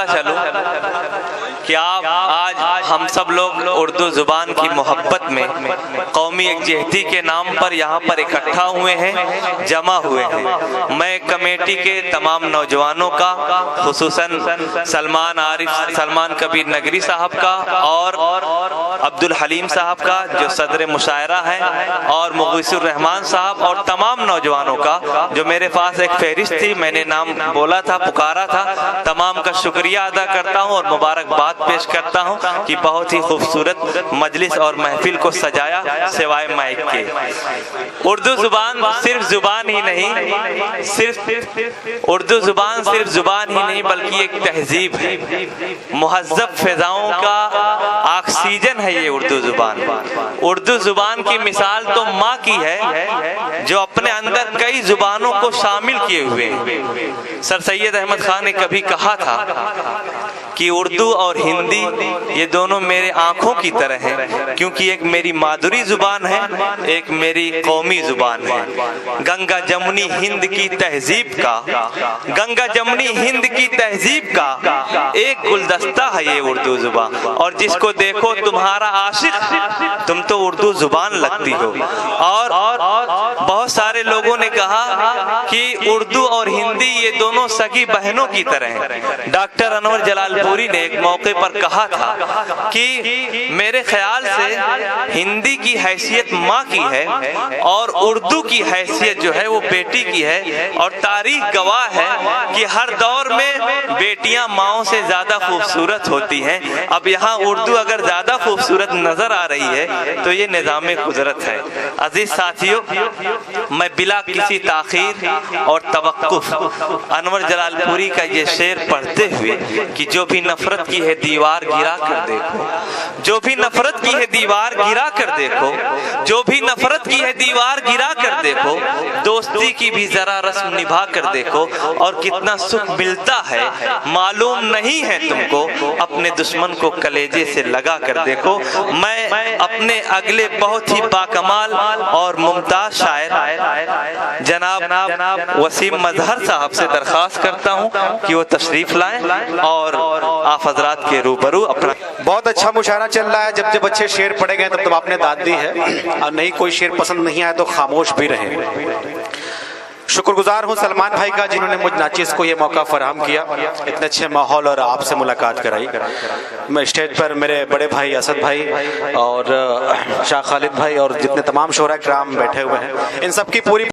چلوں کہ آپ آج ہم سب لوگ اردو زبان کی محبت میں قومی یکجہتی کے نام پر یہاں پر اکٹھا ہوئے ہیں، جمع ہوئے ہیں۔ میں کمیٹی کے تمام نوجوانوں کا، خصوصاً سلمان کبیر نگری صاحب کا اور عبد الحلیم صاحب کا جو صدر مشاعرہ ہیں، اور مغیث الرحمان صاحب اور تمام نوجوانوں کا جو میرے پاس ایک فہرست تھی، میں نے نام بولا تھا، پکارا تھا، تمام کا شکریہ ادا کرتا ہوں اور مبارکباد پیش کرتا ہوں کہ بہت ہی خوبصورت مجلس اور محفل کو سجایا سوائے مائک کے۔ اردو زبان صرف زبان ہی نہیں، اردو زبان صرف زبان ہی نہیں بلکہ ایک تہذیب ہے، مہذب فضاؤں کا آکسیجن ہے یہ اردو زبان۔ اردو زبان کی مثال تو ماں کی ہے جو اپنے اندر کئی زبانوں کو شامل کیے ہوئے ہیں۔ سر سید احمد خان نے کبھی کہا تھا کہ اردو اور ہندی یہ دونوں میرے آنکھوں کی طرح ہیں، کیونکہ ایک میری مادری زبان ہے، ایک میری قومی زبان ہے۔ گنگا جمنی ہند کی تہذیب کا، گنگا جمنی ہند کی تہذیب کا ایک گلدستہ ہے یہ اردو زبان، اور جس کو دیکھو تمہارا عاشق، تم تو اردو زبان لگتی ہو۔ اور بہت سارے لوگوں نے کہا کہ اردو اور ہندی یہ دونوں سگی بہنوں کی طرح ہیں۔ ڈاکٹر انور جلال پوری نے ایک موقع پر کہا تھا کہ میرے خیال سے ہندی کی حیثیت ماں کی ہے اور اردو کی حیثیت جو ہے وہ بیٹی کی ہے، اور تاریخ گواہ ہے کہ ہر دور میں بیٹیاں ماؤں سے زیادہ خوبصورت ہوتی ہیں۔ اب یہاں اردو اگر زیادہ خوبصورت نظر آ رہی ہے تو یہ نظام قدرت ہے۔ عزیز ساتھیو، میں بلا کسی تاخیر اور توقف انور جلال پوری کا یہ شعر پڑھتے ہوئے کہ جو بھی نفرت کی ہے دیوار گرا کر دیکھو، جو بھی نفرت کی ہے دیوار گرا کر دیکھو، جو بھی نفرت کی ہے دیوار گرا کر دیکھو، دوستی کی بھی ذرا رسم نبھا کر دیکھو، اور کتنا سکھ ملتا ہے معلوم نہیں ہے تم کو، اپنے دشمن کو کلیجے سے لگا کر دیکھو۔ میں اپنے اگلے بہت ہی باکمال اور ممتاز شاعر جناب وسیم مظہر صاحب سے درخواست کرتا ہوں کہ وہ تشریف لائیں اور آپ حضرات کے روبرو اپنا۔ بہت اچھا مشاعرہ چل رہا ہے، جب اچھے شعر پڑھے گئے تب آپ نے داد دی ہے، اور نہیں کوئی شعر پسند نہیں آیا تو خاموش بھی رہے۔ شکر گزار ہوں سلمان بھائی کا جنہوں نے مجھ ناچیز کو یہ موقع فراہم کیا، اتنے اچھے ماحول اور آپ سے ملاقات کرائی۔ میں اسٹیج پر میرے بڑے بھائی اسد بھائی اور شاہ خالد بھائی اور جتنے تمام شعراء کرام بیٹھے ہوئے ہیں، ان سب کی پوری